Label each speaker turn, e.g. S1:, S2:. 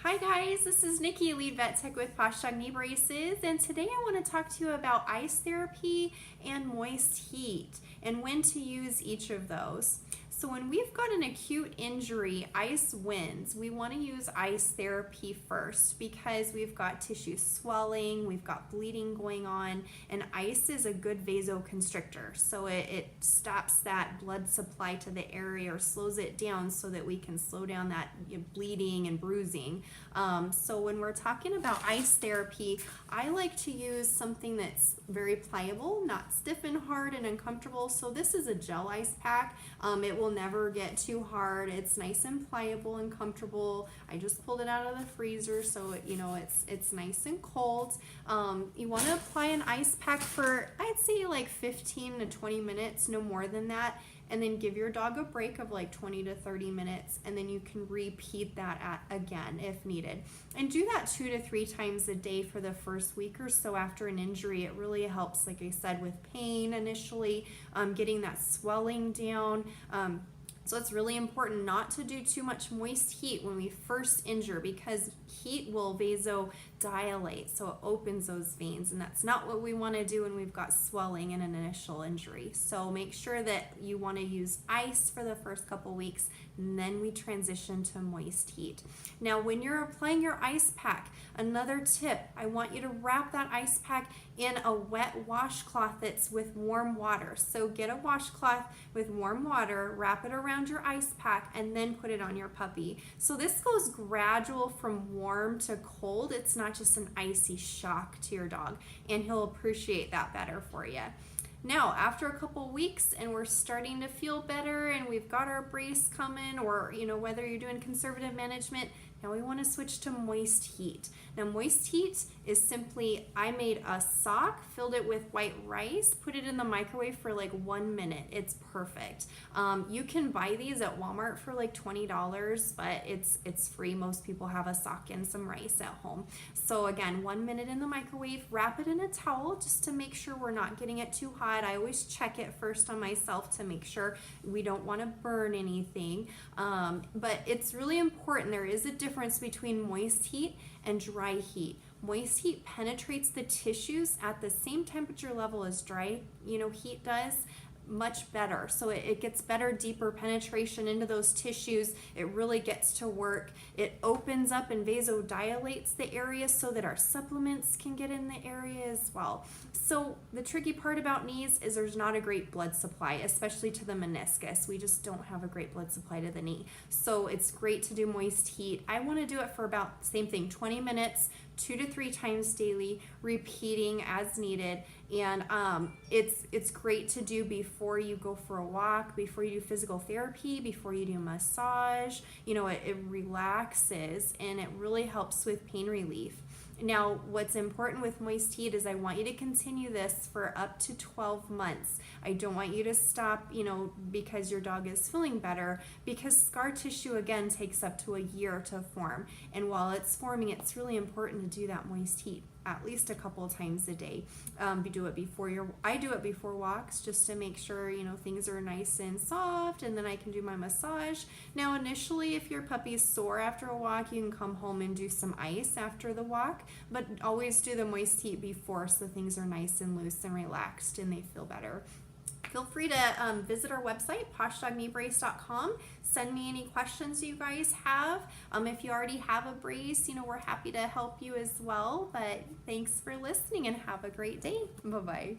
S1: Hi guys, this is Nikki, lead vet tech with PoshDogKneeBraces, and today I want to talk to you about ice therapy and moist heat and when to use each of those. So when we've got an acute injury, ice wins. We want to use ice therapy first because we've got tissue swelling, we've got bleeding going on, and ice is a good vasoconstrictor. So it stops that blood supply to the area or slows it down so that we can slow down that bleeding and bruising. So when we're talking about ice therapy, I like to use something that's very pliable, not stiff and hard and uncomfortable. So this is a gel ice pack. It will never get too hard. It's nice and pliable and comfortable. I just pulled it out of the freezer, so it's nice and cold. You want to apply an ice pack for, I'd say, like 15 to 20 minutes, no more than that, and then give your dog a break of like 20 to 30 minutes, and then you can repeat that again if needed. And do that 2 to 3 times a day for the first week or so after an injury. It really helps, like I said, with pain initially, getting that swelling down. So it's really important not to do too much moist heat when we first injure, because heat will vasodilate, so it opens those veins, and that's not what we want to do when we've got swelling in an initial injury. So make sure that you want to use ice for the first couple weeks, and then we transition to moist heat. Now when you're applying your ice pack, another tip, I want you to wrap that ice pack in a wet washcloth that's with warm water. So get a washcloth with warm water, wrap it around your ice pack, and then put it on your puppy. So this goes gradual from warm to cold. It's not just an icy shock to your dog, and he'll appreciate that better for you. Now, after a couple weeks and we're starting to feel better and we've got our brace coming, or whether you're doing conservative management, now we want to switch to moist heat. Now moist heat is simply, I made a sock, filled it with white rice, put it in the microwave for like 1 minute. It's perfect. You can buy these at Walmart for like $20, but it's free. Most people have a sock and some rice at home. So again, 1 minute in the microwave, wrap it in a towel just to make sure we're not getting it too hot. I always check it first on myself to make sure we don't want to burn anything. But it's really important. There is a difference between moist heat and dry heat. Moist heat penetrates the tissues at the same temperature level as dry heat does, much better. So it gets better, deeper penetration into those tissues. It really gets to work. It opens up and vasodilates the area so that our supplements can get in the area as well. So the tricky part about knees is there's not a great blood supply, especially to the meniscus. We just don't have a great blood supply to the knee. So it's great to do moist heat. I want to do it for about, same thing, 20 minutes, 2 to 3 times daily, repeating as needed. And it's great to do before you go for a walk, before you do physical therapy, before you do massage. It relaxes and it really helps with pain relief. Now, what's important with moist heat is I want you to continue this for up to 12 months. I don't want you to stop, because your dog is feeling better, because scar tissue, again, takes up to a year to form. And while it's forming, it's really important to do that moist heat at least a couple of times a day. I do it before walks just to make sure, things are nice and soft, and then I can do my massage. Now, initially, if your puppy's sore after a walk, you can come home and do some ice after the walk, but always do the moist heat before so things are nice and loose and relaxed and they feel better. Feel free to visit our website, PoshDogKneeBrace.com. Send me any questions you guys have. If you already have a brace, we're happy to help you as well. But thanks for listening and have a great day. Bye-bye.